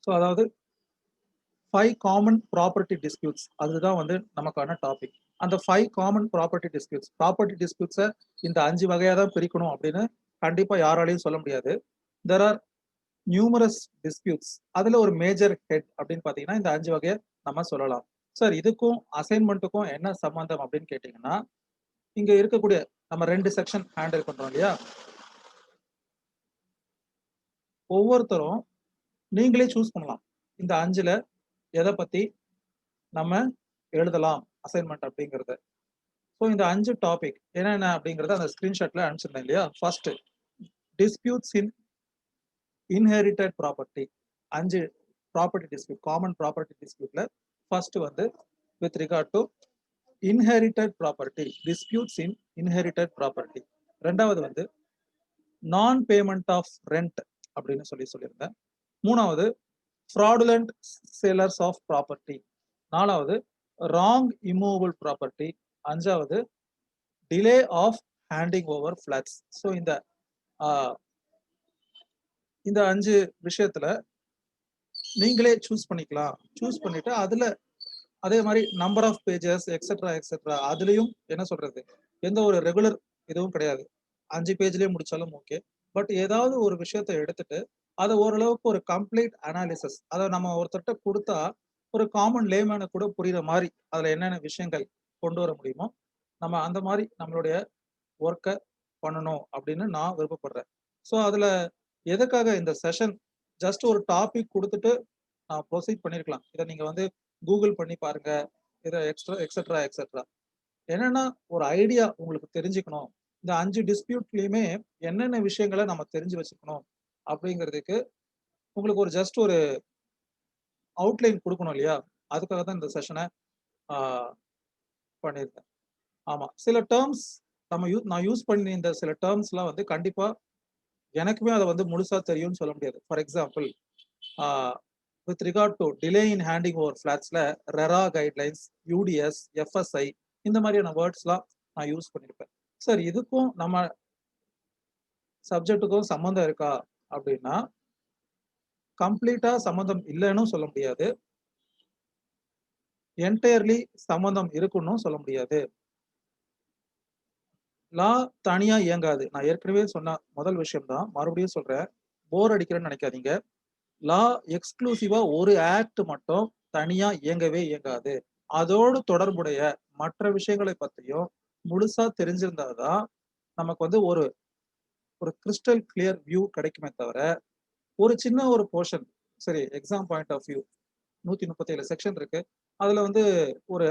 So அதாவது 5 common property disputes அதுதான் வந்து நமக்கான டாபிக். அந்த 5 காமன் ப்ராப்பர்ட்டி டிஸ்பியூட்ஸை இந்த 5 வகையாக தான் பிரிக்கணும் அப்படின்னு கண்டிப்பா யாராலையும் சொல்ல முடியாது. There are numerous disputes. அதுல ஒரு மேஜர் ஹெட் அப்படின்னு பாத்தீங்கன்னா இந்த 5 வகையை நம்ம சொல்லலாம். சார் இதுக்கும் அசைன்மெண்ட்டுக்கும் என்ன சம்பந்தம் அப்படின்னு கேட்டீங்கன்னா, இங்க இருக்கக்கூடிய நம்ம 2 செக்ஷன் ஹேண்டில் பண்றோம் இல்லையா, ஒவ்வொருத்தரும் நீங்களே சூஸ் பண்ணலாம் இந்த 5ல எதை பத்தி நம்ம எழுதலாம் அசைன்மெண்ட் அப்படிங்கறது. ஸோ இந்த 5 டாபிக் என்னென்ன அப்படிங்கறத அந்த ஸ்கிரீன்ஷாட்ல அனுப்பிச்சிருந்தேன் இல்லையா. First disputes in inherited property. 5 property dispute, common property டிஸ்பியூட்ல ஃபர்ஸ்ட் வந்து with regard to inherited property, disputes in inherited property. ரெண்டாவது வந்து நான் பேமெண்ட் ஆஃப் ரெண்ட் அப்படின்னு சொல்லியிருந்தேன். மூணாவது fraudulent sellers ஆஃப் ப்ராப்பர்ட்டி. நாலாவது ராங் இம்மூவபிள் ப்ராப்பர்ட்டி. அஞ்சாவது delay of handing over flats. So இந்த 5 விஷயத்துல நீங்களே சூஸ் பண்ணிக்கலாம். சூஸ் பண்ணிட்டு அதுல அதே மாதிரி நம்பர் ஆஃப் பேஜஸ் எக்ஸெட்ரா அதுலயும் என்ன சொல்றது, எந்த ஒரு ரெகுலர் இதுவும் கிடையாது. 5 பேஜ்லயே முடிச்சாலும் ஓகே. பட் ஏதாவது ஒரு விஷயத்தை எடுத்துட்டு அதை ஓரளவுக்கு ஒரு கம்ப்ளீட் அனாலிசிஸ், அதை நம்ம ஒருத்தர்கிட்ட கொடுத்தா ஒரு காமன் லேமேனை கூட புரியுற மாதிரி அதுல என்னென்ன விஷயங்கள் கொண்டு வர முடியுமோ நம்ம அந்த மாதிரி நம்மளுடைய ஒர்க்கை பண்ணணும் அப்படின்னு நான் விருப்பப்படுறேன். ஸோ அதுல எதுக்காக இந்த செஷன், ஜஸ்ட் ஒரு டாபிக் கொடுத்துட்டு நான் ப்ரொசீட் பண்ணிருக்கலாம். இதை நீங்க வந்து கூகுள் பண்ணி பாருங்க, இதை எக்ஸெட்ரா. என்னன்னா ஒரு ஐடியா உங்களுக்கு தெரிஞ்சுக்கணும், இந்த 5 டிஸ்பியூட்லயுமே என்னென்ன விஷயங்களை நம்ம தெரிஞ்சு வச்சுக்கணும் அப்படிங்கிறதுக்கு உங்களுக்கு ஒரு ஜஸ்ட் ஒரு அவுட்லைன் கொடுக்கணும் இல்லையா. அதுக்காக தான் இந்த செஷனை பண்ணியிருக்கேன். ஆமா, சில டேர்ம்ஸ் நான் யூஸ் பண்ணி இந்த சில டேர்ம்ஸ்லாம் வந்து கண்டிப்பா எனக்குமே அதை வந்து முழுசா தெரியும்னு சொல்ல முடியாது. For example with regard to delay in handing over ஃபிளாட்ஸ்ல ரெரா கைட்லைன்ஸ், யூடிஎஸ், எஃப்எஸ்ஐ இந்த மாதிரியான வேர்ட்ஸ்லாம் நான் யூஸ் பண்ணியிருப்பேன். சார் இதுக்கும் நம்ம சப்ஜெக்ட்டுக்கும் சம்மந்தம் இருக்கா அப்படின்னா கம்ப்ளீட்டா சம்மந்தம் இல்லைன்னு சொல்ல முடியாது, என்டையர்லி சம்மந்தம் இருக்குன்னு சொல்ல முடியாது. லா தனியா இயங்காது. நான் ஏற்கனவே சொன்ன முதல் விஷயம் தான், மறுபடியும் சொல்றேன், போர் அடிக்கிறேன்னு நினைக்காதீங்க. லா எக்ஸ்க்ளூசிவா ஒரு ஆக்ட் மட்டும் தனியா இயங்கவே இயங்காது. அதோடு தொடர்புடைய மற்ற விஷயங்களை பத்தியும் முழுசா தெரிஞ்சிருந்தாதான் நமக்கு வந்து ஒரு ஒரு கிறிஸ்டல் கிளியர் வியூ கிடைக்குமே தவிர ஒரு சின்ன ஒரு போர்ஷன், சரி exam point of view 137 section இருக்கு, அதுல வந்து ஒரு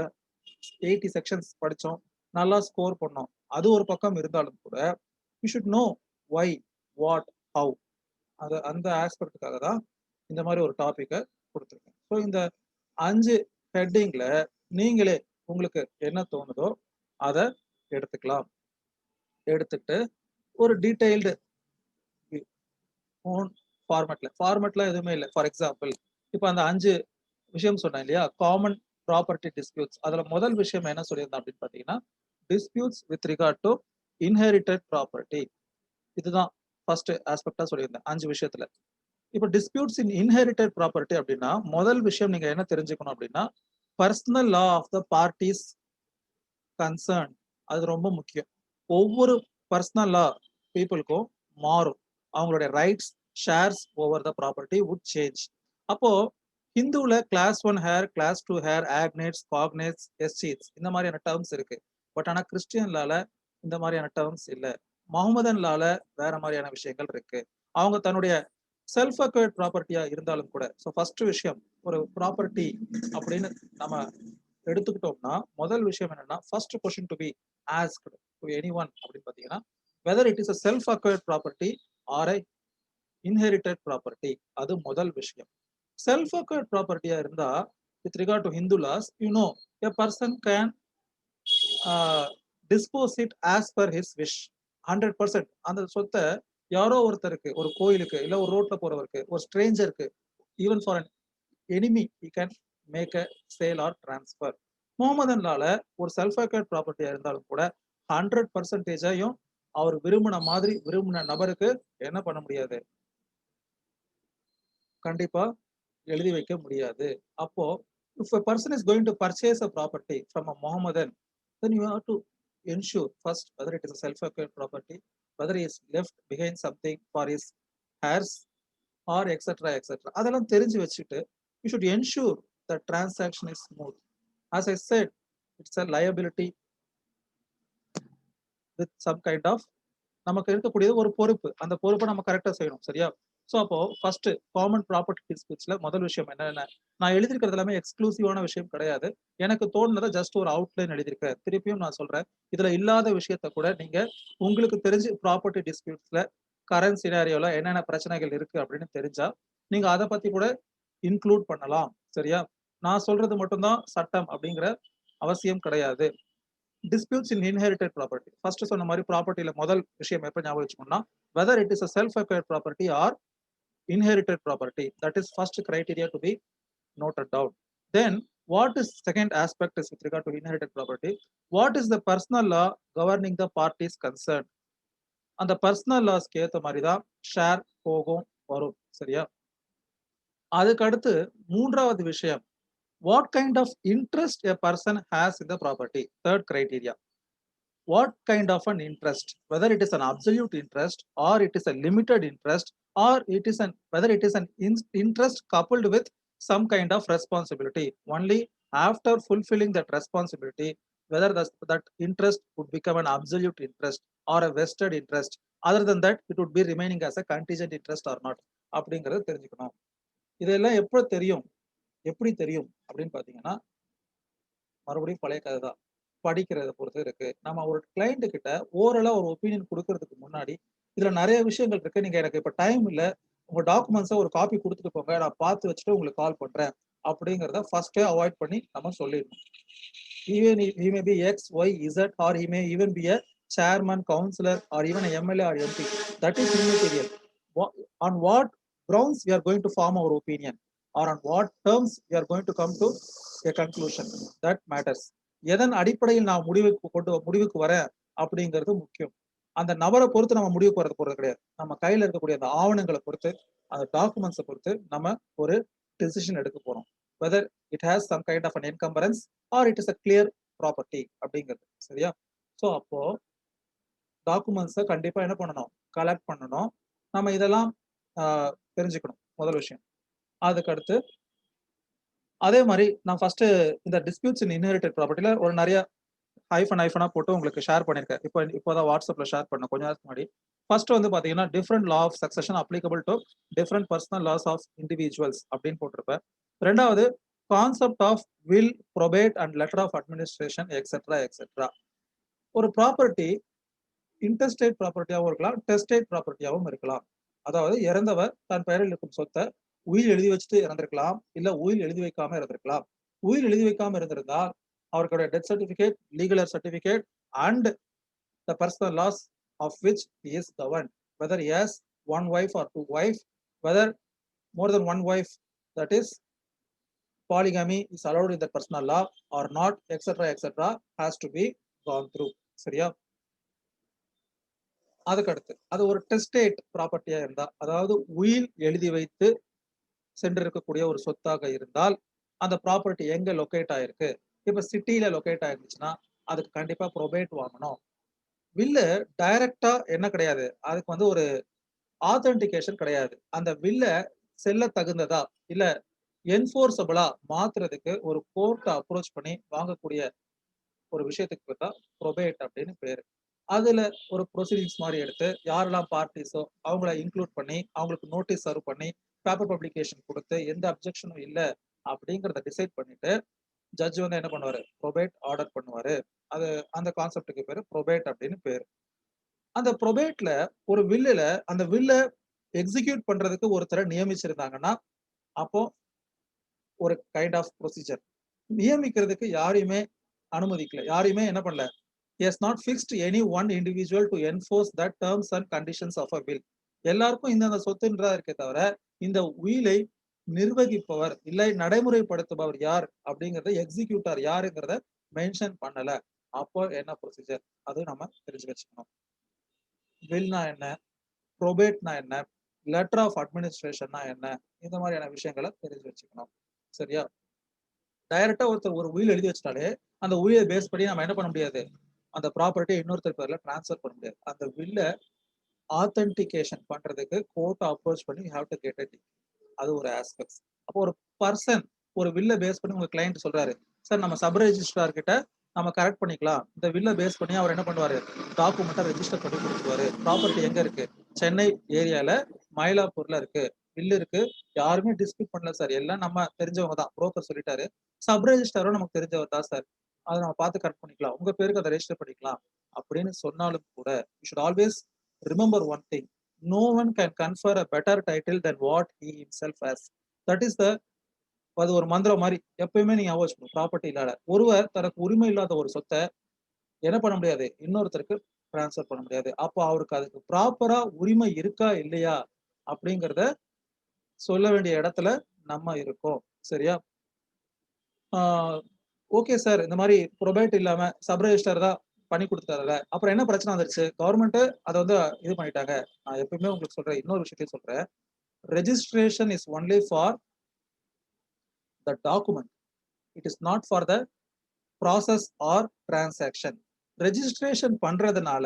80 செக்ஷன்ஸ் படிச்சோம், நல்லா ஸ்கோர் பண்ணோம், அது ஒரு பக்கம் இருந்தாலும் கூட you should know why, what, how. அது அந்த ஆஸ்பெக்டுக்காக தான் இந்த மாதிரி ஒரு டாபிக்கை கொடுத்துருக்கேன். ஸோ இந்த 5 ஹெட்டிங்ல நீங்களே உங்களுக்கு என்ன தோணுதோ அதை எடுத்துக்கலாம். எடுத்துட்டு ஒரு டீடைல்டு ஓன் ஃபார்மேட்ல எதுவுமே இல்லை. ஃபார் எக்ஸாம்பிள் இப்போ அந்த 5 விஷயம் சொன்னேன் இல்லையா, காமன் ப்ராப்பர்ட்டி டிஸ்பியூட்ஸ். அதுல முதல் விஷயம் என்ன சொல்லியிருந்தேன் அப்படின்னு பாத்தீங்கன்னா, disputes with regard to inherited property. இதுதான் ஃபர்ஸ்ட் ஆஸ்பெக்டா சொல்லியிருந்தேன் 5 விஷயத்துல. இப்போ டிஸ்பியூட்ஸ் இன் இன்ஹெரிட்டட் ப்ராப்பர்ட்டி அப்படின்னா முதல் விஷயம் நீங்க என்ன தெரிஞ்சுக்கணும் அப்படின்னா, personal law of the parties concern. அது ரொம்ப முக்கியம். ஒவ்வொரு பர்சனல் லா பீப்புளுக்கும் மாறும், அவங்களுடைய rights, shares over the property would change. அப்போ ஹிந்துல class 1 heir, class 2 heir, agnates, cognates, estates இந்த மாதிரியான டேர்ம்ஸ் இருக்கு. பட் ஆனா கிறிஸ்டியன் லால இந்த மாதிரியான டேர்ம்ஸ் இல்ல. முகமதன் லால வேற மாதிரியான விஷயங்கள் இருக்கு. அவங்க தன்னுடைய செல்ஃப் அக்வயர்ட் ப்ராப்பர்ட்டியா இருந்தாலும் கூட. ஸோ ஃபர்ஸ்ட் விஷயம், ஒரு ப்ராப்பர்ட்டி அப்படின்னு நம்ம எடுத்துக்கிட்டோம்னா முதல் விஷயம் என்னன்னா, first question to be asked to anyone அப்படின்னு பாத்தீங்கன்னா, whether it is a self acquired property or a inherited property. அது முதல் விஷயம். செல்ஃப் அக்வயர்ட் ப்ராப்பர்ட்டியா இருந்தா with regard to Hindu laws, a person can dispose it as per his wish. 100% அந்த சொத்தை யாரோ ஒருத்தருக்கு, ஒரு கோயிலுக்கு, இல்ல ஒரு ரோட்ல போறவருக்கு, ஒரு ஸ்ட்ரேஞ்சருக்கு, even for an enemy he can make a sale or transfer. Mohammedan லால ஒரு செல்ஃப் அக்வயர்ட் ப்ராப்பர்ட்டியா இருந்தாலும் கூட 100%ஐயும் அவர் விரும்பின மாதிரி விரும்பின நபருக்கு என்ன பண்ண முடியாது, கண்டிப்பா எழுதி வைக்க முடியாது. அப்போ if a person is going to purchase a property from a Mohammedan, then you have to ensure first whether it is a self-acquired property, whether he is left behind something for his heirs or etc etc. அதெல்லாம் தெரிஞ்சு வச்சுட்டு you should ensure the transaction is smooth. As I said, it's a liability with some kind of நமக்கு இருக்கக்கூடியது ஒரு பொறுப்பு. அந்த பொறுப்பை நம்ம கரெக்டா செய்யணும். சரியா? ஸோ அப்போ ஃபர்ஸ்ட் காமன் ப்ராப்பர்ட்டி டிஸ்பியூட்ஸ்ல முதல் விஷயம் என்னென்ன? நான் எழுதியிருக்கிறது எல்லாமே எக்ஸ்க்ளூசிவான விஷயம் கிடையாது. எனக்கு தோணுனதை ஜஸ்ட் ஒரு அவுட்லைன் எழுதியிருக்கேன். திருப்பியும் நான் சொல்றேன். இதுல இல்லாத விஷயத்த கூட நீங்க உங்களுக்கு தெரிஞ்சு ப்ராப்பர்ட்டி டிஸ்பியூட்ஸ்ல கரண்ட் சினாரியோல என்னென்ன பிரச்சனைகள் இருக்கு அப்படின்னு தெரிஞ்சா நீங்க அதை பத்தி கூட இன்க்ளூட் பண்ணலாம். சரியா? நான் சொல்றது மட்டும்தான் சட்டம் அப்படிங்கிற அவசியம் கிடையாது. Disputes in inherited property first சொன்ன மாதிரி ப்ராப்பர்ட்டியில முதல் விஷயம் எப்ப ஞாபகம் வச்சுக்கணும்னா whether it is a self acquired property or inherited property that is first criteria to be noted down. Then what is second aspect is with regard to inherited property, what is the personal law governing the parties concerned? அந்த personal லாஸ்க்கு ஏத்த மாதிரி தான் share போகும் வரும். சரியா? அதுக்கு அடுத்து மூன்றாவது விஷயம் what kind of interest a person has in the property, third criteria. What kind of an interest, whether it is an absolute interest or it is a limited interest or it is an whether it is an interest coupled with some kind of responsibility. Only after fulfilling that responsibility whether that interest would become an absolute interest or a vested interest, other than that it would be remaining as a contingent interest or not அப்படிங்கறது தெரிஞ்சுக்கணும். இதெல்லாம் எப்படி தெரியும் அப்படின்னு பாத்தீங்கன்னா மறுபடியும் பழைய கதை தான். படிக்கிறத பொறுத்து இருக்கு. நம்ம ஒரு கிளையண்ட் கிட்ட ஓரலா ஒரு ஒப்பீனியன் குடுக்கறதுக்கு முன்னாடி, இதுல நெறைய விஷயங்கள் இருக்கு. நீங்க எனக்கு இப்ப டைம் இல்ல. உங்க டாக்குமெண்ட்ஸ ஒரு காப்பி குடுத்துட்டு போங்க. நான் பார்த்து வச்சுட்டு உங்களுக்கு கால் பண்றேன். அப்படிங்கிறத ஃபர்ஸ்ட்டே அவாய்ட் பண்ணி நம்ம சொல்லிடணும். Even he may be X, Y, Z or he may even be a chairman, councillor or even a MLA or MP. That is immaterial. On what grounds we are going to form our opinion or on what terms we are going to come to a conclusion, that matters. எதன் அடிப்படையில் நான் முடிவுக்கு வரேன் அப்படிங்கிறது முக்கியம். அந்த நபரை பொறுத்து நம்ம முடிவுக்கு வரது போறது கிடையாது. நம்ம கையில இருக்கக்கூடிய அந்த ஆவணங்களை பொறுத்து அந்த டாக்குமெண்ட்ஸை பொறுத்து நம்ம ஒரு டெசிஷன் எடுக்க போறோம். Whether it has some kind of an encumbrance or it is a clear property அப்படிங்கிறது. சரியா? ஸோ அப்போ டாக்குமெண்ட்ஸை கண்டிப்பா என்ன பண்ணணும்? கலெக்ட் பண்ணணும். நம்ம இதெல்லாம் தெரிஞ்சுக்கணும் முதல் விஷயம். அதுக்கு அடுத்து அதே மாதிரி நான் ஃபர்ஸ்ட் இந்த டிஸ்பியூட்ஸ் இன் இன்ஹெரிட்டட் ப்ராப்பர்ட்டில ஒரு நிறைய ஐஃபனா போட்டு உங்களுக்கு ஷேர் பண்ணிருக்கேன். இப்போதான் வாட்ஸ்அப்ல ஷேர் பண்ண கொஞ்ச நேரத்துக்கு முன்னாடி. ஃபர்ஸ்ட் வந்து பாத்தீங்கன்னா different law of succession applicable to different personal laws of individuals அப்படின்னு போட்டிருப்பேன். ரெண்டாவது concept of will, probate and letter of administration etcetera etcetera. ஒரு ப்ராப்பர்ட்டி இன்டர்ஸ்டேட் ப்ராப்பர்ட்டியாகவும் இருக்கலாம், டெஸ்டேட் ப்ராப்பர்ட்டியாகவும் இருக்கலாம். அதாவது இறந்தவர் தன் பெயரில் இருக்கும் சொத்தை உயில் எழுதி வச்சுட்டு இறந்திருக்கலாம், இல்ல உயில் எழுதி வைக்காம இருந்திருக்கலாம். உயில் எழுதி வைக்காம இருந்திருந்தால் அவருடைய death certificate, legal certificate and the personal laws of which he is governed, whether he has one wife or two wife, whether more than one wife, that is polygamy is allowed in the personal law or not, etc etc has to be gone through. சரியா? அதுக்கடுத்து அது ஒரு டெஸ்டேட் ப்ராப்பர்ட்டியா இருந்தா, அதாவது உயில் எழுதி வைத்து சென்றிருக்கக்கூடிய ஒரு சொத்தாக இருந்தால் அந்த ப்ராப்பர்ட்டி எங்க லொகேட் ஆயிருக்கு? இப்ப சிட்டியில லொகேட் ஆயிருந்துச்சுன்னா அதுக்கு கண்டிப்பா ப்ரொபேட் வாங்கணும். வில்லு டைரக்டா என்ன கிடையாது, அதுக்கு வந்து ஒரு ஆத்தென்டிகேஷன் கிடையாது. அந்த வில்ல செல்ல தகுந்ததா இல்ல என்ஃபோர்ஸபிளா மாத்துறதுக்கு ஒரு கோர்ட் அப்ரோச் பண்ணி வாங்கக்கூடிய ஒரு விஷயத்துக்கு பேர் தான் ப்ரொபேட் அப்படின்னு பேரு. அதுல ஒரு ப்ரொசீடிங்ஸ் மாதிரி எடுத்து யாரெல்லாம் பார்ட்டிஸோ அவங்கள இன்க்ளூட் பண்ணி அவங்களுக்கு நோட்டீஸ் சர்வ் பண்ணி பேப்பர் பப்ளிகேஷன் கொடுத்து எந்த அப்ஜெக்ஷனும் இல்லை அப்படிங்கிறத டிசைட் பண்ணிட்டு ஜட்ஜ் வந்து என்ன பண்ணுவாரு? ப்ரொபேட் ஆர்டர் பண்ணுவாரு. அது அந்த கான்செப்டுக்கு பேரு ப்ரொபேட் அப்படின்னு பேரு. அந்த ப்ரொபேட்ல ஒரு வில்லுல அந்த வில்ல எக்ஸிக்யூட் பண்றதுக்கு ஒருத்தரை நியமிச்சிருந்தாங்கன்னா அப்போ ஒரு கைண்ட் ஆஃப் ப்ரொசீஜர். நியமிக்கிறதுக்கு யாரையுமே அனுமதிக்கல, யாரையுமே என்ன பண்ணல, he has not fixed any one individual to enforce the terms and conditions of a will. எல்லாருக்கும் இந்த சொத்துன்றதா இருக்கே தவிர இந்த உயிலை நிர்வகிப்பவர் இல்லை நடைமுறைப்படுத்துபவர் யார் அப்படிங்கறத எக்ஸிக்யூட்டர் யாருங்கிறத மென்ஷன் பண்ணல. அப்போ என்ன ப்ரொசீஜர் அது நம்ம தெரிஞ்சு வச்சுக்கணும். வில்னா என்ன, ப்ரொபேட்னா என்ன, லெட்டர் ஆஃப் அட்மினிஸ்ட்ரேஷன்னா என்ன, இந்த மாதிரியான விஷயங்களை தெரிஞ்சு வச்சுக்கணும். சரியா? டைரக்டா ஒருத்தர் ஒரு உயில் எழுதி வச்சுட்டாலே அந்த உயிலை பேஸ் பண்ணி நம்ம என்ன பண்ண முடியாது, அந்த ப்ராப்பர்ட்டியை இன்னொருத்தர் பேர்ல டிரான்ஸ்ஃபர் பண்ண முடியாது. அந்த வில்ல ஆத்தென்டிகேஷன் பண்றதுக்கு கோர்ட் அப்ரோச் பண்ணி you have to get it. அது ஒரு ஆஸ்பெக்ட்ஸ். அப்போ ஒரு பர்சன் ஒரு வில்ல பேஸ் பண்ணி உங்க கிளையண்ட் சொல்றாரு, சார் நம்ம சப் ரெஜிஸ்ட்ரார் கிட்ட நம்ம கரெக்ட் பண்ணிக்கலாம். இந்த வில்ல பேஸ் பண்ணி அவர் என்ன பண்ணுவாரு, டாக்குமெண்ட்டை ரெஜிஸ்டர் பண்ணி கொடுத்துருவாரு. ப்ராப்பர்ட்டி எங்க இருக்கு, சென்னை ஏரியால மயிலாப்பூர்ல இருக்கு, வில்லு இருக்கு, யாருமே டிஸ்பியூட் பண்ணல சார், எல்லாம் நம்ம தெரிஞ்சவங்க தான், புரோக்கர் சொல்லிட்டாரு, சப் ரெஜிஸ்டாரும் நமக்கு தெரிஞ்சவர் தான் சார், அதை நம்ம பார்த்து கரெக்ட் பண்ணிக்கலாம், உங்க பேருக்கு அதை ரெஜிஸ்டர் பண்ணிக்கலாம் அப்படின்னு சொன்னாலும் கூட you should always remember one thing, no one can confer a better title than what he himself has. That is the, அது ஒரு மந்திரம் மாதிரி எப்பயுமே நீங்க ஞாபகம் ப்ராப்பர்ட்டி இல்லாத ஒருவர் தனக்கு உரிமை இல்லாத ஒரு சொத்தை என்ன பண்ண முடியாது, இன்னொருத்தருக்கு டிரான்ஸ்ஃபர் பண்ண முடியாது. அப்போ அவருக்கு அதுக்கு ப்ராப்பரா உரிமை இருக்கா இல்லையா அப்படிங்கிறத சொல்ல வேண்டிய இடத்துல நம்ம இருக்கோம். சரியா? ஓகே சார், இந்த மாதிரி ப்ரொபேட் இல்லாம சப் ரெஜிஸ்டர் தான் பண்ணி கொடுத்துட்டாருல, அப்புறம் என்ன பிரச்சனை வந்துருச்சு, கவர்மெண்ட் அதை வந்து இது பண்ணிட்டாங்க. நான் எப்பயுமே உங்களுக்கு சொல்றேன், இன்னொரு விஷயத்தையும் சொல்றேன், registration is only for the document, it is not for the process or transaction. registration பண்றதுனால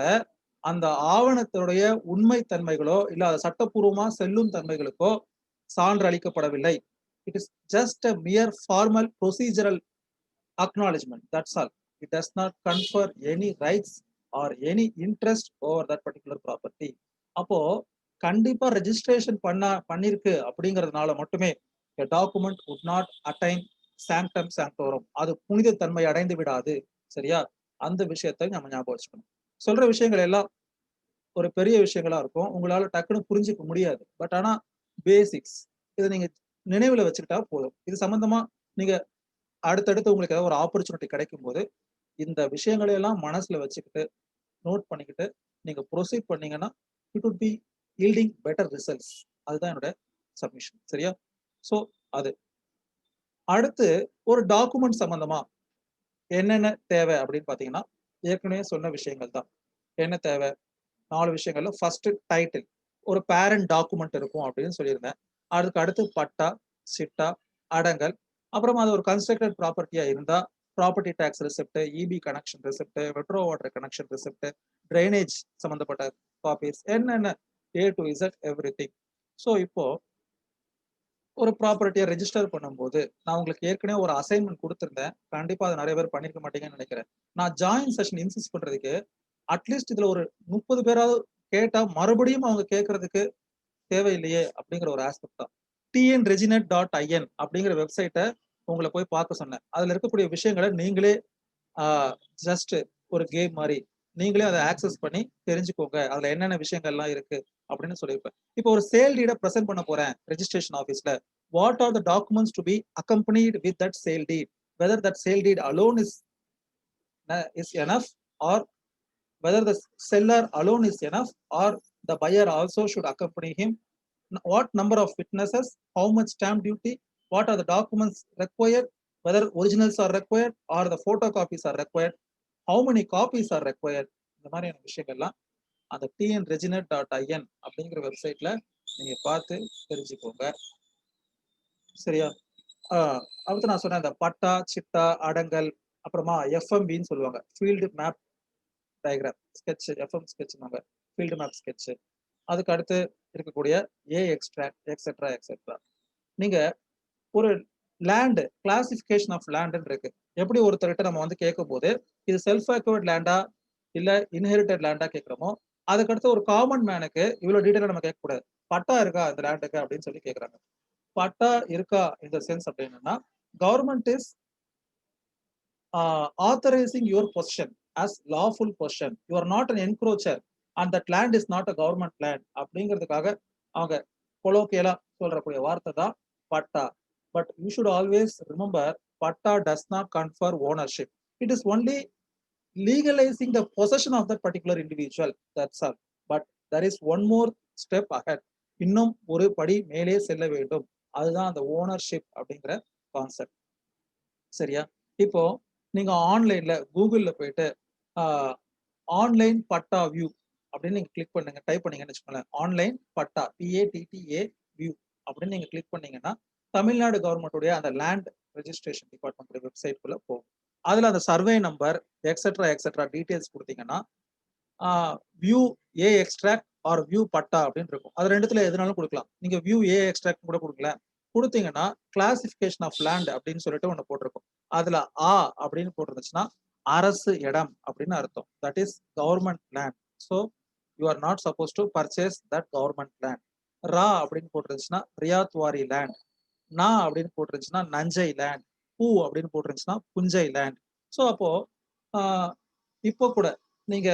அந்த ஆவணத்துடைய உண்மை தன்மைகளோ இல்ல அது சட்டப்பூர்வமா செல்லும் தன்மைகளுக்கோ சான்று அளிக்கப்படவில்லை. it is just a mere formal procedural acknowledgement, that's all. It does not confer any rights or any interest over that particular property. அப்போ கண்டிப்பா ரெஜிஸ்ட்ரேஷன் பண்ணிருக்கு அப்படிங்கிறதுனால மட்டுமே a document would not attain sanctum sanctorum, அது புனித தன்மை அடைந்து விடாது. சரியா? அந்த விஷயத்தை நம்ம ஞாபகம் வச்சுக்கணும். சொல்ற விஷயங்கள் எல்லாம் ஒரு பெரிய விஷயங்களா இருக்கும், உங்களால டக்குன்னு புரிஞ்சுக்க முடியாது. பட் ஆனா பேசிக்ஸ் இதை நீங்க நினைவுல வச்சுக்கிட்டா போதும். இது சம்பந்தமா நீங்க அடுத்தடுத்து உங்களுக்கு ஏதாவது ஒரு ஆப்பர்ச்சுனிட்டி கிடைக்கும் போது இந்த விஷயங்களை எல்லாம் மனசுல வச்சுக்கிட்டு நோட் பண்ணிக்கிட்டு நீங்க ப்ரொசீட் பண்ணீங்கன்னா it would be yielding better results. அதுதான் என்னோட சப்மிஷன். சரியா? ஸோ அது அடுத்து ஒரு டாக்குமெண்ட் சம்பந்தமா என்னென்ன தேவை அப்படின்னு பாத்தீங்கன்னா ஏற்கனவே சொன்ன விஷயங்கள் தான். என்ன தேவை, 4 விஷயங்கள்ல ஃபர்ஸ்ட் டைட்டில், ஒரு பேரண்ட் டாக்குமெண்ட் இருக்கும் அப்படின்னு சொல்லியிருந்தேன். அதுக்கு அடுத்து பட்டா, சிட்டா, அடங்கல், அப்புறமா அது ஒரு கன்ஸ்ட்ரக்டட் ப்ராப்பர்ட்டியா இருந்தா property tax receipt, EB connection receipt, metro water connection receipt, drainage சம்பந்தப்பட்ட காப்பீஸ், என்னென்ன A to Z everything. So இப்போ ஒரு ப்ராப்பர்ட்டியை ரெஜிஸ்டர் பண்ணும்போது நான் உங்களுக்கு ஏற்கனவே ஒரு அசைன்மெண்ட் கொடுத்துருந்தேன், கண்டிப்பா அதை நிறைய பேர் பண்ணிருக்க மாட்டீங்கன்னு நினைக்கிறேன். நான் ஜாயின் செஷன் இன்சிஸ்ட் பண்றதுக்கு அட்லீஸ்ட் இதுல ஒரு 30 பேராவது கேட்டா மறுபடியும் அவங்க கேட்கறதுக்கு தேவையில்லையே அப்படிங்கிற ஒரு ஆஸ்பெக்ட் தான். tnreginet.in அப்படிங்கிற வெப்சைட்டை உங்களை போய் பார்க்க சொன்னேன். அதுல இருக்கக்கூடிய விஷயங்களை நீங்களே ஜஸ்ட் ஒரு கேம் மாதிரி நீங்களே அதை ஆக்சஸ் பண்ணி தெரிஞ்சுக்கோங்க, அதுல என்னென்ன விஷயங்கள்லாம் இருக்கு அப்படின்னு சொல்லியிருப்பேன். இப்போ ஒரு சேல் டீடை பிரசன்ட் பண்ண போறேன் ரெஜிஸ்ட்ரேஷன் ஆஃபீஸ்ல, what are the documents to be accompanied with that sale deed, whether that sale deed alone is enough or whether the seller alone is enough or the buyer also should accompany him, what number of witnesses, how much stamp duty, what are the documents required, whether originals are required or the photocopies are required, how many copies are required, இந்த மாதிரியான விஷயங்கள்லாம் அந்த tnreginet.in அப்படிங்கிற வெப்சைட்ல நீங்க பார்த்து தெரிஞ்சுக்கோங்க. சரியா? அடுத்து நான் சொன்னேன், இந்த பட்டா, சிட்டா, அடங்கல், அப்புறமா எஃப்எம்பின்னு சொல்லுவாங்க, field map diagram sketch, FM sketch, field map sketch, அதுக்கு அடுத்து இருக்கக்கூடிய ஏ எக்ஸ்ட்ராக்ட் எக்ஸெட்ரா எக்ஸெட்ரா. நீங்க ஒரு லேண்டு கிளாசிபிகேஷன் ஆஃப் லேண்டுன்னு இருக்கு. எப்படி ஒருத்தர்கிட்ட நம்ம வந்து கேட்கும் போது இது செல்ஃப் அக்வயர்ட் லேண்டா இல்ல இன்ஹெரிட்டட் லேண்டா கேட்கிறோமோ, அதுக்கடுத்து ஒரு காமன் மேனுக்கு இவ்வளவு டீட்டெயிலா நம்ம கேட்கக்கூடாது. பட்டா இருக்கா இந்த லேண்டுக்கு அப்படின்னு சொல்லி கேட்கறாங்க. பட்டா இருக்கா இந்த சென்ஸ் அப்படின்னா government is authorizing your possession as lawful possession. You are not an encroacher and that land is not a government land அப்படிங்கிறதுக்காக அவங்க கொலோக்கியலா சொல்றக்கூடிய வார்த்தை தான் patta. But you should always remember, patta does not confer ownership. It is only legalizing the possession of that particular individual, that's all. But there is one more step ahead, இன்னும் ஒரு படி மேலே செல்ல வேண்டும், அதுதான் அந்த ஓனர்ஷிப் அப்படிங்கிற கான்செப்ட். சரியா? இப்போ நீங்க ஆன்லைன்ல கூகுள்ல போயிட்டு ஆன்லைன் பட்டா வியூ அப்படின்னு நீங்க கிளிக் பண்ணுங்க, டைப் பண்ணீங்கன்னு வச்சுக்கோங்களேன். ஆன்லைன் பட்டா PATTA வியூ அப்படின்னு நீங்க கிளிக் பண்ணீங்கன்னா தமிழ்நாடு கவர்மெண்ட்டுடைய அந்த லேண்ட் ரெஜிஸ்ட்ரேஷன் டிபார்ட்மெண்ட் வெப்சைட்குள்ள போகும். அதுல அந்த சர்வே நம்பர் எக்ஸெட்ரா டீடைல்ஸ் கொடுத்தீங்கன்னா view a extract or view patta அப்படின்னு இருக்கும். அது ரெண்டுத்துல எதுனாலும் கொடுக்கலாம். நீங்க வியூ ஏ எக்ஸ்ட்ராக்ட் கூட கொடுக்கல, கொடுத்தீங்கன்னா கிளாசிபிகேஷன் ஆஃப் லேண்ட் அப்படின்னு சொல்லிட்டு ஒன்று போட்டிருக்கும். அதுல அப்படின்னு போட்டிருந்துச்சுன்னா அரசு இடம் அப்படின்னு அர்த்தம். That is government land. So you are not suppose to purchase that government land. அப்படின்னு போட்டிருந்துச்சுன்னா ரியாத்வாரி லேண்ட். அப்படின்னு போட்டிருந்துச்சுன்னா நஞ்சை லேண்ட். பூ அப்படின்னு போட்டிருந்துச்சுன்னா புஞ்சை லேண்ட். ஸோ அப்போ இப்போ கூட நீங்க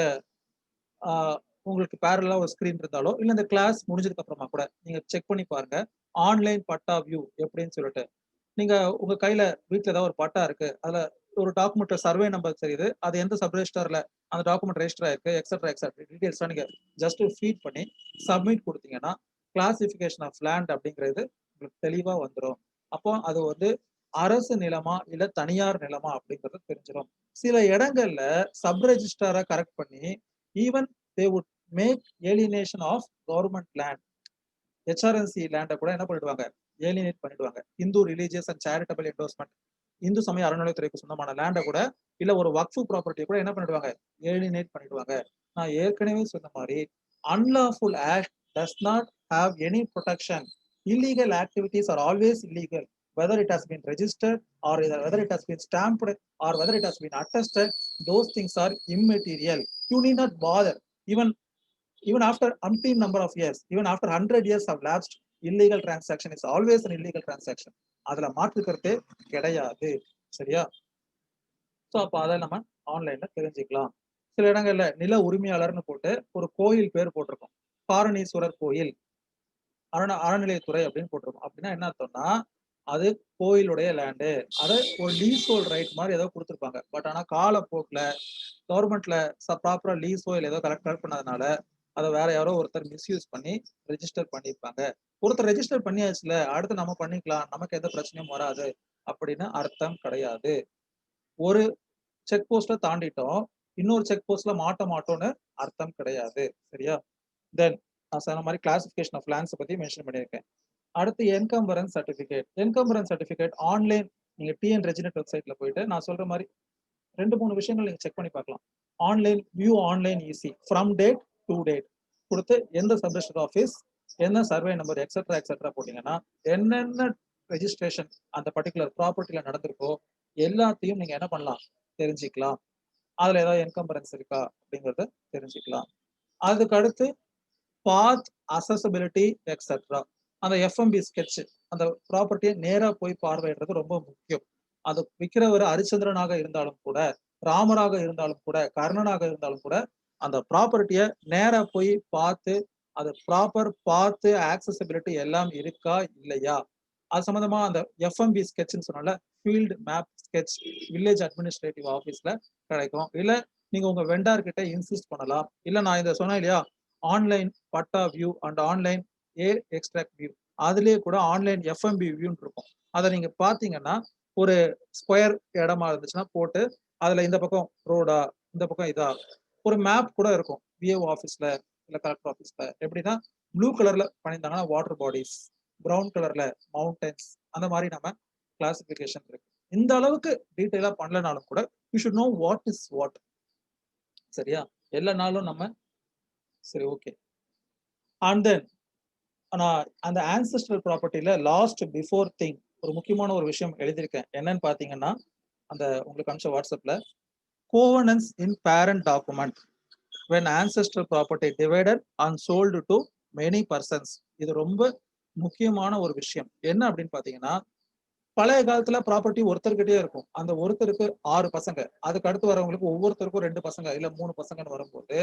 உங்களுக்கு பேரலா ஒரு ஸ்கிரீன் இருந்தாலோ இல்ல இந்த கிளாஸ் முடிஞ்சதுக்கு அப்புறமா கூட நீங்க செக் பண்ணி பாருங்க ஆன்லைன் பட்டா வியூ எப்படின்னு சொல்லிட்டு. நீங்க உங்க கையில வீட்டுல ஏதாவது ஒரு பட்டா இருக்கு, அதுல ஒரு டாக்குமெண்ட் சர்வே நம்பர் தெரியுது, அது எந்த சப் ரெஜிஸ்டர்ல அந்த டாக்குமெண்ட் ரெஜிஸ்டர் ஆயிருக்கு எக்ஸெட்ரா டீடைல்ஸ் நீங்க ஜஸ்ட் ஃபீட் பண்ணி சப்மிட் கொடுத்தீங்கன்னா கிளாசிபிகேஷன் ஆஃப் லேண்ட் அப்படிங்கிறது உங்களுக்கு தெளிவா வந்துடும். அப்போ அது வந்து அரசு நிலமா இல்ல தனியார் நிலமா அப்படிங்கிறது தெரிஞ்சிடும். சில இடங்கள்ல சப் ரெஜிஸ்டரை கரெக்ட் பண்ணி even they would make alienation of government land. HRNC லேண்டை கூட என்ன பண்ணிடுவாங்க, ஏலியனேட் பண்ணிடுவாங்க. Hindu religious and charitable endorsement, Hindu சமய அறநிலையத்துறைக்கு சொந்தமான லேண்டை கூட இல்ல ஒரு வக்ஃபு ப்ராப்பர்ட்டியை கூட என்ன பண்ணிடுவாங்க, ஏலியனேட் பண்ணிடுவாங்க. நான் ஏற்கனவே சொன்ன மாதிரி unlawful act does not have any protection. Illegal activities are always illegal, whether it has been registered or whether it has been stamped or whether it has been attested. Those things are immaterial. You need not bother. Even after umpteen number of years, even after 100 years have lapsed, illegal transaction is always an illegal transaction. அதுல மாற்று கருத்தே கிடையாது. சரியா? So அப்போ அதை நம்ம ஆன்லைன்ல தெரிஞ்சுக்கலாம். சில இடங்கள்ல நில உரிமையாளர்னு போட்டு ஒரு கோயில் பேர் போட்டிருக்கோம், காரணீஸ்வரர் கோயில் அறநிலையத்துறை அப்படின்னு போட்டிருக்கோம். அப்படின்னா என்ன அர்த்தம்னா அது கோயிலுடைய லேண்டு, அதை ஒரு லீஸ் ஹோல்ட் ரைட் மாதிரி ஏதோ கொடுத்துருப்பாங்க. பட் ஆனா காலப்போக்கில் கவர்மெண்ட்ல ப்ராப்பரா லீஸ் ஹோல் ஏதோ கலெக்ட் பண்ணதுனால அதை வேற யாரோ ஒருத்தர் மிஸ்யூஸ் பண்ணி ரெஜிஸ்டர் பண்ணியிருப்பாங்க. ஒருத்தர் ரெஜிஸ்டர் பண்ணியாச்சுல, அடுத்து நம்ம பண்ணிக்கலாம், நமக்கு எந்த பிரச்சனையும் வராது அப்படின்னு அர்த்தம் கிடையாது. ஒரு செக் போஸ்ட்ல தாண்டிட்டோம், இன்னொரு செக் போஸ்ட்ல மாட்ட மாட்டோம்னு அர்த்தம் கிடையாது. சரியா? தென் நான் சொன்ன மாதிரி கிளாசிபிகேஷன் ஆஃப் லேண்ட்ஸ் பத்தி மென்ஷன் பண்ணியிருக்கேன். அடுத்து என்கம்பரன்ஸ் சர்டிபிகேட் ஆன்லைன் நீங்க டிஎன் ரெஜினெட் வெப்சைட்ல போயிட்டு நான் சொல்ற மாதிரி 2-3 விஷயங்கள் நீங்க செக் பண்ணி பார்க்கலாம். Online view online easy from date to date கொடுத்து எந்த சப் ரெஜிஸ்டர் ஆஃபீஸ் என்ன சர்வே நம்பர் எக்ஸெட்ரா போட்டீங்கன்னா என்னென்ன ரெஜிஸ்ட்ரேஷன் அந்த பர்டிகுலர் ப்ராப்பர்ட்டில நடந்திருக்கோ எல்லாத்தையும் நீங்க என்ன பண்ணலாம், தெரிஞ்சுக்கலாம். அதுல ஏதாவது என்கம்பரன்ஸ் இருக்கா அப்படிங்கறத தெரிஞ்சுக்கலாம். அதுக்கு அடுத்து பாத் அசஸபிலிட்டி எக்ஸெட்ரா அந்த எஃப்எம்பி ஸ்கெட்ச் அந்த ப்ராப்பர்ட்டியை நேரா போய் பார்வையிடுறது ரொம்ப முக்கியம். அது விற்கிறவர் ஹரிச்சந்திரனாக இருந்தாலும் கூட, ராமராக இருந்தாலும் கூட, கர்ணனாக இருந்தாலும் கூட அந்த ப்ராப்பர்ட்டியை நேரா போய் பார்த்து அது ப்ராப்பர் பார்த்து ஆக்சசிபிலிட்டி எல்லாம் இருக்கா இல்லையா, அது சம்பந்தமா அந்த எஃப்எம்பி ஸ்கெட்ச்னு சொன்னால field map sketch village administrative ஆஃபீஸ்ல கிடைக்கும். இல்ல நீங்க உங்க வெண்டார் கிட்ட இன்சிஸ்ட் பண்ணலாம். இல்ல நான் இதை சொன்னேன் இல்லையா, online patta view and online A extract view, அதுலயே கூட ஆன்லைன் எஃப்எம்பி வியூன்னு இருக்கும். அதை நீங்க பாத்தீங்கன்னா ஒரு ஸ்கொயர் இடமா இருந்துச்சுன்னா போட்டு அதுல இந்த பக்கம் ரோடா இந்த பக்கம் இதா ஒரு மேப் கூட இருக்கும். விஏஓ ஆஃபீஸ்ல இல்ல கலெக்டர் ஆஃபீஸ்ல எப்படின்னா ப்ளூ கலர்ல பண்ணியிருந்தாங்கன்னா வாட்டர் பாடிஸ், ப்ரௌன் கலர்ல மவுண்டன்ஸ், அந்த மாதிரி நம்ம கிளாசிபிகேஷன் இருக்கு. இந்த அளவுக்கு டீட்டெயிலா பண்ணலனாலும் கூட you should know what is what. சரியா? எல்லா நாளும் நம்ம சரி ஓகே. அண்ட் தென் நான் அந்த ஆன்செஸ்ட்ரல் ப்ராப்பர்ட்டியில லாஸ்ட் பிஃபோர் திங் ஒரு முக்கியமான ஒரு விஷயம் எழுதியிருக்கேன். என்னன்னு பாத்தீங்கன்னா அந்த உங்களுக்கு அனுப்பிச்ச வாட்ஸ்அப்ல covenants in parent document when ancestral property divided and sold to many persons. இது ரொம்ப முக்கியமான ஒரு விஷயம். என்ன அப்படின்னு பாத்தீங்கன்னா பழைய காலத்துல ப்ராப்பர்ட்டி ஒருத்தர்கிட்டயே இருக்கும். அந்த ஒருத்தருக்கு 6 பசங்க, அதுக்கு அடுத்து வரவங்களுக்கு ஒவ்வொருத்தருக்கும் 2 பசங்க இல்ல 3 பசங்கன்னு வரும்போது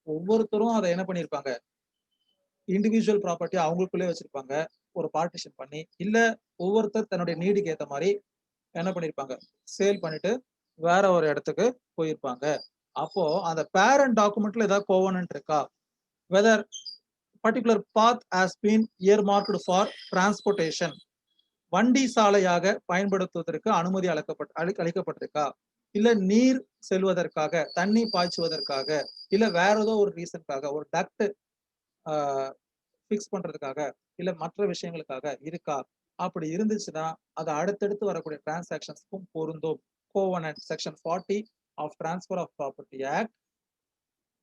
ஒவ்வொருத்தரும் அதை என்ன பண்ணிருப்பாங்க, இண்டிவிஜுவல் ப்ராப்பர்ட்டி அவங்களுக்குள்ளே வச்சிருப்பாங்க ஒரு பார்ட்டிஷன் பண்ணி, இல்ல ஒவ்வொருத்தர் தன்னுடைய நீடுக்கு ஏத்த மாதிரி என்ன பண்ணிருப்பாங்க, சேல் பண்ணிட்டு வேற ஒரு இடத்துக்கு போயிருப்பாங்க. அப்போ அந்த பேரண்ட் டாக்குமெண்ட்ல ஏதாவது கோவனன்ட் இருக்கா, whether particular path has been earmarked for transportation, வண்டி சாலையாக பயன்படுத்துவதற்கு அனுமதி அளிக்கப்பட்டிருக்கா, இல்ல நீர் செல்வதற்காக, தண்ணி பாய்ச்சுவதற்காக, இல்ல வேற ஏதோ ஒரு ரீசனுக்காக, ஒரு டக்ட் ஃபிக்ஸ் பண்றதுக்காக, இல்ல மற்ற விஷயங்களுக்காக இருக்கா? அப்படி இருந்துச்சுன்னா, அது அடுத்தடுத்து வரக்கூடிய டிரான்சாக்ஷன்ஸ்க்கும் பொருந்தும். Covenant section 40 of transfer of property act,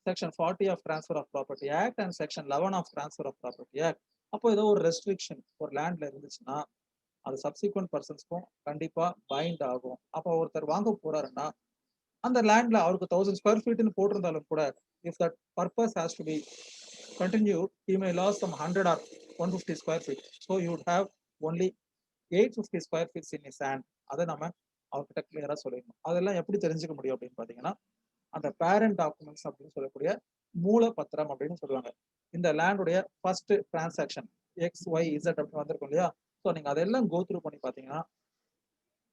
section 40 of transfer of property act and section 11 of transfer of property act. அப்போ ஏதோ ஒரு ரெஸ்ட்ரிக்ஷன் ஒரு லேண்ட்ல இருந்துச்சுன்னா, அது சப்சிக்வெண்ட் பர்சன்ஸ்க்கும் கண்டிப்பா பைண்ட் ஆகும். அப்போ ஒருத்தர் வாங்க போறாருன்னா, அந்த லேண்ட்ல அவருக்கு 1000 ஸ்கொயர் ஃபீட்னு போட்டிருந்தாலும் கூட, if that purpose has to be continued, he may lose some 100 or 150 square feet. So you would have only 850 square feet in his hand. அதை நம்ம அவர்கிட்ட கிளியரா சொல்லிடணும். அதெல்லாம் எப்படி தெரிஞ்சுக்க முடியும் அப்படின்னு பாத்தீங்கன்னா, அந்த பேரண்ட் டாக்குமெண்ட்ஸ் அப்படின்னு சொல்லக்கூடிய மூல பத்திரம் அப்படின்னு சொல்லுவாங்க. இந்த லேண்டுடைய ஃபர்ஸ்ட் டிரான்சாக்ஷன் XYZ அப்படின்னு வந்திருக்கும் இல்லையா? ஸோ நீங்க அதெல்லாம் கோ த்ரூ பண்ணி பாத்தீங்கன்னா,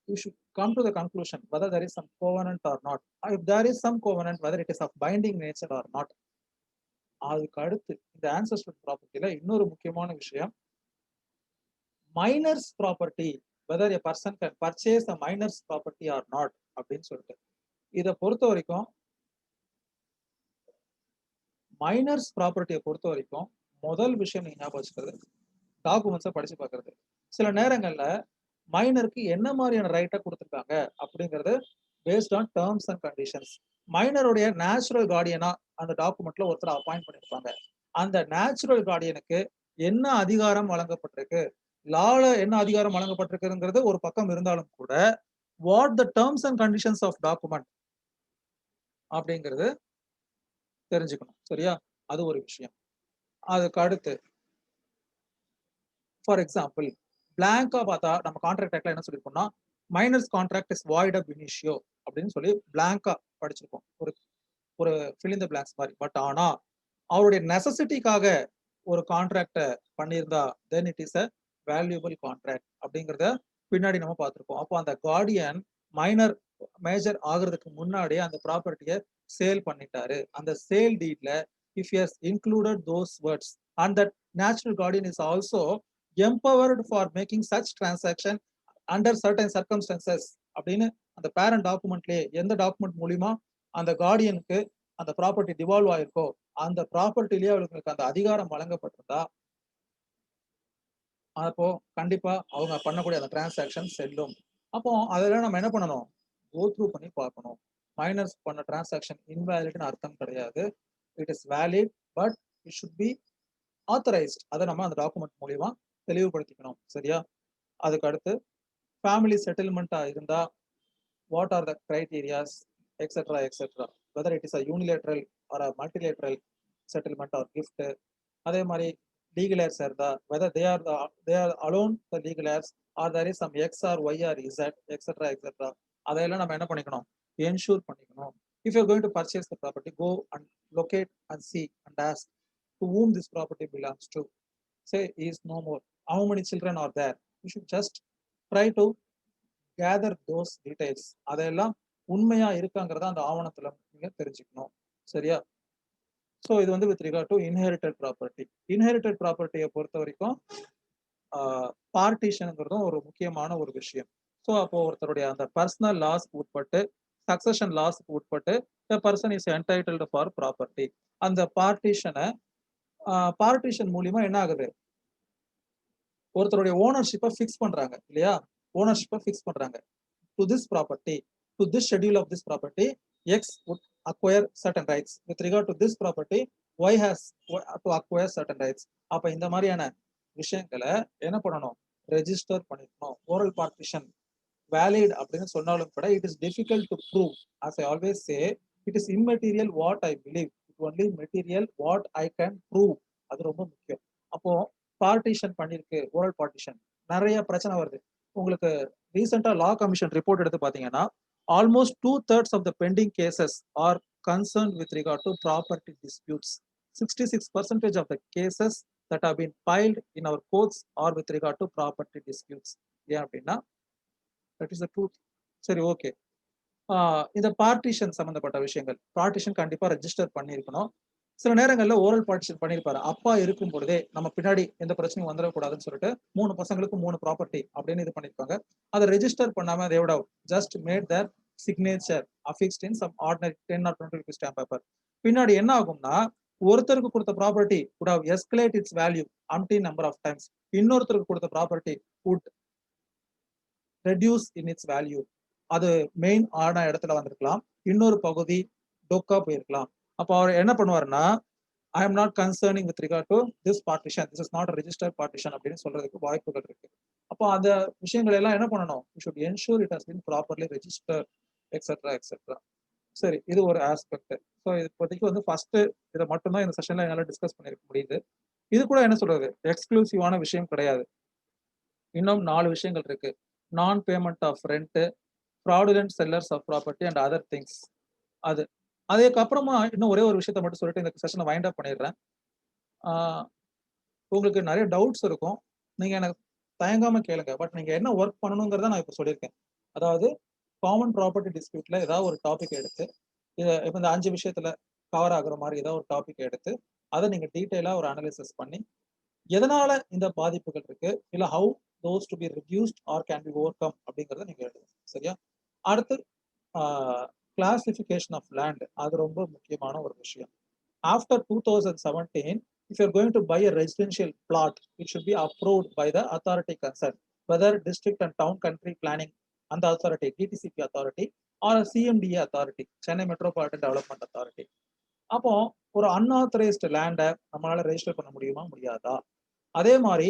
you should come to the conclusion whether there is some covenant or not. If there is some covenant, whether it is of binding nature or not. அதுக்கு அடுத்து இந்த ஆன்செஸ்டர் ப்ராப்பர்ட்டில இன்னொரு முக்கியமான விஷயம், minor's property, whether a person can purchase a minor's property or not அப்படின்னு சொல்லிட்டு. இதை பொறுத்த வரைக்கும் மைனர்ஸ் ப்ராப்பர்ட்டியை பொறுத்த வரைக்கும் முதல் விஷயம் நீங்க ஞாபகம் வச்சுக்கிறது, டாக்குமெண்ட்ஸை படிச்சு பார்க்கறது. சில நேரங்கள்ல மைனருக்கு என்ன மாதிரியான ரைட்டை கொடுத்துருக்காங்க அப்படிங்கிறது based on terms and conditions. மைனருடைய நேச்சுரல் கார்டியனா அந்த டாக்குமெண்ட்ல ஒருத்தர் அப்பாயிண்ட் பண்ணிருப்பாங்க. அந்த நேச்சுரல் கார்டியனுக்கு என்ன அதிகாரம் வழங்கப்பட்டிருக்கு, லால என்ன அதிகாரம் வழங்கப்பட்டிருக்குங்கிறது ஒரு பக்கம் இருந்தாலும் கூட, what the terms and conditions of document அப்படிங்கிறது தெரிஞ்சுக்கணும். சரியா? அது ஒரு விஷயம். அதுக்கு அடுத்து ஃபார் எக்ஸாம்பிள் பிளாங்கா பார்த்தா நம்ம கான்ட்ராக்ட் ஆக்ட்ல என்ன சொல்லிருக்கோம்னா, minors contract is void ab initio அப்படின்னு சொல்லி பிளாங்கா படிச்சிருக்கோம். ஒரு ஒரு fill in the blanks மாதிரி. பட் ஆனா அவருடைய நெசசிட்டிக்காக ஒரு கான்ட்ராக்ட பண்ணியிருந்தா then it is a valuable contract அப்படிங்கிறத பின்னாடி நம்ம பார்த்திருக்கோம். அப்போ அந்த கார்டியன் மைனர் மேஜர் ஆகுறதுக்கு முன்னாடியே அந்த ப்ராப்பர்ட்டியை சேல் பண்ணிட்டாரு. அந்த சேல் டீட்ல if he has included those words and that natural guardian is also empowered for making such transaction under certain circumstances அப்படின்னு அந்த பேரண்ட் டாக்குமெண்ட்லயே எந்த டாக்குமெண்ட் மூலியமா அந்த கார்டியனுக்கு அந்த ப்ராப்பர்ட்டி டிவால்வ் ஆயிருக்கோ அந்த ப்ராப்பர்ட்டிலேயே அவங்களுக்கு அந்த அதிகாரம் வழங்கப்பட்டிருந்தா அப்போ கண்டிப்பா அவங்க பண்ணக்கூடிய அந்த டிரான்சாக்ஷன் செல்லும். அப்போ அதெல்லாம் நம்ம என்ன பண்ணணும், கோ த்ரூ பண்ணி பார்க்கணும். மைனர்ஸ் பண்ண டிரான்சாக்ஷன் இன்வேலிட்னு அர்த்தம் கிடையாது. It is valid but it should be authorised. அதை நம்ம அந்த டாக்குமெண்ட் மூலியமா தெளிவுபடுத்திக்கணும். சரியா? அதுக்கு அடுத்து ஃபேமிலி செட்டில்மெண்டா இருந்தா what are the criterias, etc., whether it is a unilateral or a multilateral settlement or gift. அதே மாதிரி legal heirs இருந்தா whether they are alone the legal heirs or there is some X or Y or Z, etc. அதையெல்லாம் நம்ம என்ன பண்ணிக்கணும், ensure பண்ணிக்கணும். If you are going to purchase the property, go and locate and see and ask to whom this property belongs to. Say he is no more, how many children are there. You should just try to gather those details. அதெல்லாம் உண்மையா இருக்காங்கிறத அந்த ஆவணத்துல நீங்க தெரிஞ்சுக்கணும். சரியா? So இது வந்து with regard to inherited property. Inherited ப்ராப்பர்ட்டியை பொறுத்த வரைக்கும் பார்ட்டிஷனுங்கிறதும் ஒரு முக்கியமான ஒரு விஷயம். ஸோ அப்போ ஒருத்தருடைய அந்த பர்சனல் லாஸ்க்கு உட்பட்டு சக்சஷன் லாஸ்க்கு உட்பட்டு the person is entitled for property. அந்த பார்ட்டிஷன் மூலியமா என்ன ஆகுது, ஒருத்தருடைய ஓனர்ஷிப்பை ஃபிக்ஸ் பண்றாங்க இல்லையா? ஓனர்ஷிப்பை ஃபிக்ஸ் பண்றாங்க. To this property, to this schedule of this property, X would acquire certain rights. With regard to this property, Y has to acquire certain rights. அப்ப இந்த மாதிரியான விஷயங்களை என்ன பண்ணணும், ரெஜிஸ்டர் பண்ணிக்கணும். ஓரல் பார்ட்டிஷன் வேலிட் அப்படின்னு சொன்னாலும் கூட it is difficult to prove. as I always say, it is immaterial what I believe, it only material what I can prove. அது ரொம்ப முக்கியம். அப்போ பார்ட்டிஷன் பண்ணிருக்கு, ஓரல் பார்ட்டிஷன், நிறைய பிரச்சனை வருது. உங்களுக்கு ரீசெண்டா லா கமிஷன் ரிப்போர்ட் எடுத்து பாத்தீங்கன்னா almost 2/3 of the pending cases are concerned with regard to property disputes. 66% of the cases that have been filed in our courts are with regard to property disputes. ஏன் அப்படின்னா that is the truth. சரி, okay. இந்த partition சம்பந்தப்பட்ட விஷயங்கள், partition கண்டிப்பா register பண்ணியிருக்கணும். சில நேரங்கள்ல ஓரல் பார்ட்டிஷன் பண்ணியிருப்பாரு. அப்பா இருக்கும் பொழுதே நம்ம பின்னாடி எந்த பிரச்சனையும் வந்துடக்கூடாதுன்னு சொல்லிட்டு 3 பசங்களுக்கு 3 ப்ராப்பர்ட்டி அப்படின்னு இது பண்ணிருப்பாங்க. அதை ரெஜிஸ்டர் பண்ணாம they would have just made their signature affixed in some ordinary 10 or 20 rupees stamp paper. பின்னாடி என்ன ஆகும்னா ஒருத்தருக்கு கொடுத்த property would have escalate its value umpteen number of times. இன்னொருத்தருக்கு கொடுத்த property would reduce in its value. அது main ஆன இடத்துல வந்திருக்கலாம், இன்னொரு பகுதி டொக்கா போயிருக்கலாம். அப்போ அவர் என்ன பண்ணுவாருன்னா I am not concerning with regard to this partition, this is not a registered partition அப்படின்னு சொல்றதுக்கு வாய்ப்புகள் இருக்கு. அப்போ அந்த விஷயங்கள் எல்லாம் என்ன பண்ணணும், you should ensure it has been properly registered etc etc. சரி, இது ஒரு ஆஸ்பெக்ட். ஸோ இப்போதைக்கு வந்து ஃபர்ஸ்ட் இதை மட்டும்தான் இந்த செஷன்ல என்னால் டிஸ்கஸ் பண்ணிருக்க முடியுது. இது கூட என்ன சொல்றது, எக்ஸ்க்ளூசிவான விஷயம் கிடையாது. இன்னும் 4 விஷயங்கள் இருக்கு. நான் payment of rent, fraudulent sellers of property and other things. அதுக்கப்புறமா இன்னும் ஒரே ஒரு விஷயத்த மட்டும் சொல்லிட்டு இந்த செஷனை வைண்ட் அப் பண்ணிடுறேன். உங்களுக்கு நிறைய டவுட்ஸ் இருக்கும், நீங்க எனக்கு தயங்காம கேளுங்க. பட் நீங்க என்ன ஒர்க் பண்ணணுங்கிறத நான் இப்போ சொல்லியிருக்கேன். அதாவது காமன் ப்ராப்பர்ட்டி டிஸ்பியூட்ல ஏதாவது ஒரு டாபிக் எடுத்து, இதை இப்போ இந்த 5 விஷயத்துல கவர் ஆகுற மாதிரி ஏதாவது ஒரு டாபிக் எடுத்து அதை நீங்க டீட்டெயிலா ஒரு அனலிசிஸ் பண்ணி எதனால இந்த பாதிப்புகள் இருக்கு, இல்ல how those to be reduced or can be overcome அப்படிங்கறத நீங்க எழுதுங்க. சரியா? அடுத்து கிளாசிஃபிகேஷன் ஆஃப் லேண்ட், அது ரொம்ப முக்கியமான ஒரு விஷயம். After 2017, if you are going to buy a residential plot, it should be approved by the authority concerned, whether district and town country planning and the authority, DTCP authority, or a CMDA authority, Chennai Metropolitan Development Authority. அப்போ ஒரு unauthorised லேண்டை நம்மளால register பண்ண முடியுமா, முடியாதா? அதே மாதிரி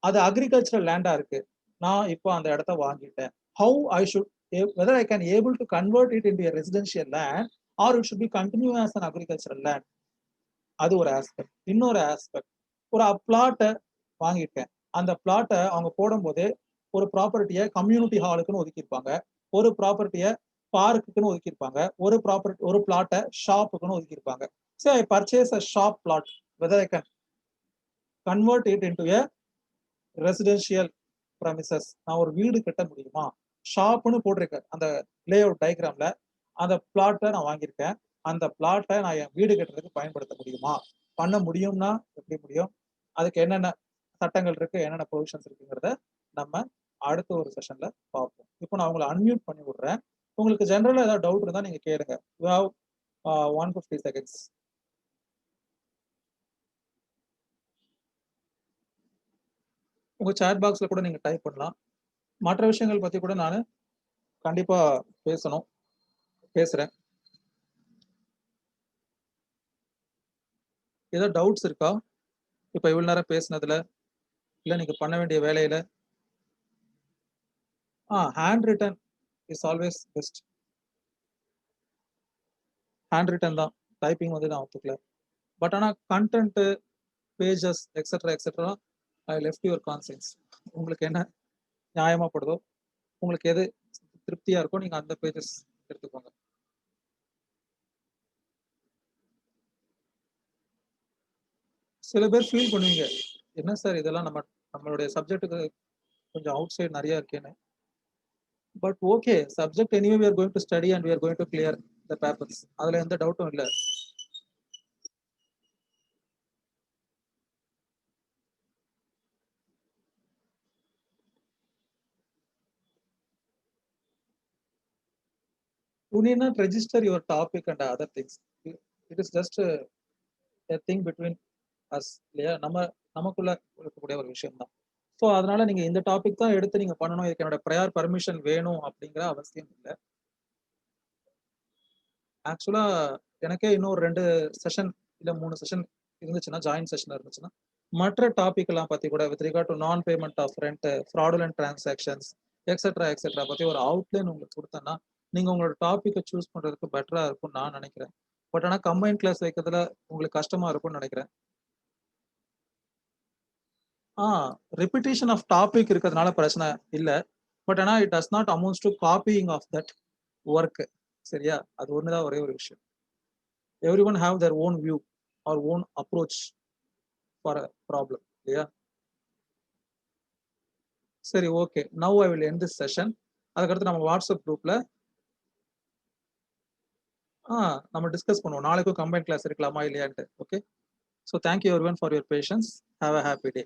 அது அக்ரிகல்ச்சரல் லேண்டா இருக்கு, நான் இப்போ அந்த இடத்த வாங்கிட்டேன், how I should, whether I can able to convert it into a residential land or it should be continue as an agricultural land. அது ஒரு ஆஸ்பெக்ட். இன்னொரு ஆஸ்பெக்ட், ஒரு பிளாட்டை வாங்கிட்டேன், அந்த பிளாட்டை அவங்க போடும்போதே ஒரு ப்ராப்பர்ட்டியை கம்யூனிட்டி ஹாலுக்குன்னு ஒதுக்கியிருப்பாங்க, ஒரு ப்ராப்பர்ட்டியை பார்க்குன்னு ஒதுக்கியிருப்பாங்க, ஒரு பிளாட்டை ஷாப்புக்குன்னு ஒதுக்கியிருப்பாங்க. So I purchase a shop plot, whether I can convert it into a residential premises. நான் ஒரு வீடு கட்ட முடியுமா, ஷாப்னு போட்டிருக்கேன் அந்த லே அவுட் டயக்ராம்ல, அந்த பிளாட்டை நான் வாங்கியிருக்கேன், அந்த பிளாட்டை நான் என் வீடு கட்டுறதுக்கு பயன்படுத்த முடியுமா, பண்ண முடியும்னா எப்படி முடியும், அதுக்கு என்னென்ன சட்டங்கள் இருக்கு, என்னென்ன ப்ரொவிஷன்ஸ் இருக்குங்கிறத நம்ம அடுத்த ஒரு செஷன்ல பார்ப்போம். இப்போ நான் உங்களை அன்மியூட் பண்ணி விடுறேன். உங்களுக்கு ஜெனரலா ஏதாவது டவுட் இருந்தா நீங்க கேளுங்க. You have 150 seconds. உங்க சாட் பாக்ஸ்ல கூட நீங்க டைப் பண்ணலாம். மற்ற விஷயங்கள் பத்தி கூட நான் கண்டிப்பா பேசுறேன். ஏதோ டவுட்ஸ் இருக்கா இப்ப இவ்வளவு நேரம் பேசினதுல, இல்ல நீங்க பண்ண வேண்டிய வேலையில? Hand return is always best. Hand return தான், டைப்பிங் வந்து நான் ஒத்துக்கல. பட் ஆனா content, pages etcetera etcetera, I left your conscious. உங்களுக்கு என்ன நியாயமா படுதோ, உங்களுக்கு எது திருப்தியா இருக்கோ நீங்க அந்த பேஜஸ் எடுத்துக்கோங்க. சில பேர் ஃபீல் பண்ணுவீங்க, என்ன சார் இதெல்லாம் நம்மளுடைய சப்ஜெக்ட்டுக்கு கொஞ்சம் அவுட் சைட் நிறைய இருக்கேன்னு. But okay, subject anyway we are going to study and we are going to clear the papers. அதுல எந்த டவுட்டும் இல்லை. You need not register your topic and other things. It is just a thing between us. இல்லையா, நமக்குள்ள இருக்கக்கூடிய ஒரு விஷயம் தான். ஸோ அதனால நீங்க இந்த டாபிக் தான் எடுத்து நீங்க பண்ணணும், இதுக்கு என்னோட ப்ரையர் பர்மிஷன் வேணும் அப்படிங்கிற அவசியம் இல்லை. ஆக்சுவலா எனக்கே இன்னொரு 2 செஷன் இல்ல 3 செஷன் இருந்துச்சுன்னா, ஜாயின் செஷன் இருந்துச்சுன்னா, மற்ற டாபிக் எல்லாம் பத்தி கூட with regard to non payment of rent, fraudulent transactions etcetera etcetera பத்தி ஒரு அவுட்லைன் உங்களுக்கு கொடுத்தேன்னா நீங்க உங்களோட டாபிக்கை சூஸ் பண்றதுக்கு பெட்டரா இருக்கும்னு நான் நினைக்கிறேன். பட் ஆனா கம்பைன் கிளாஸ் வைக்கிறதுல உங்களுக்கு கஷ்டமா இருக்கும்னு நினைக்கிறேன். ரிப்பிட்டேஷன் ஆஃப் டாபிக் இருக்கிறதுனால பிரச்சனை இல்லை. பட் ஆனா it does not amounts to copying of that work. சரியா? அது ஒண்ணுதான் ஒரே ஒரு விஷயம். Everyone have their own view or own approach for a problem. இல்லையா? சரி, okay. Now I will end this session. அதுக்கடுத்து நம்ம வாட்ஸ்அப் குரூப்ல நம்ம டிஸ்கஸ் பண்ணுவோம், நாளைக்கும் கம்பைன் கிளாஸ் இருக்கலாமா இல்லையான்ட்டு. Okay. So thank you everyone for your patience. Have a happy day.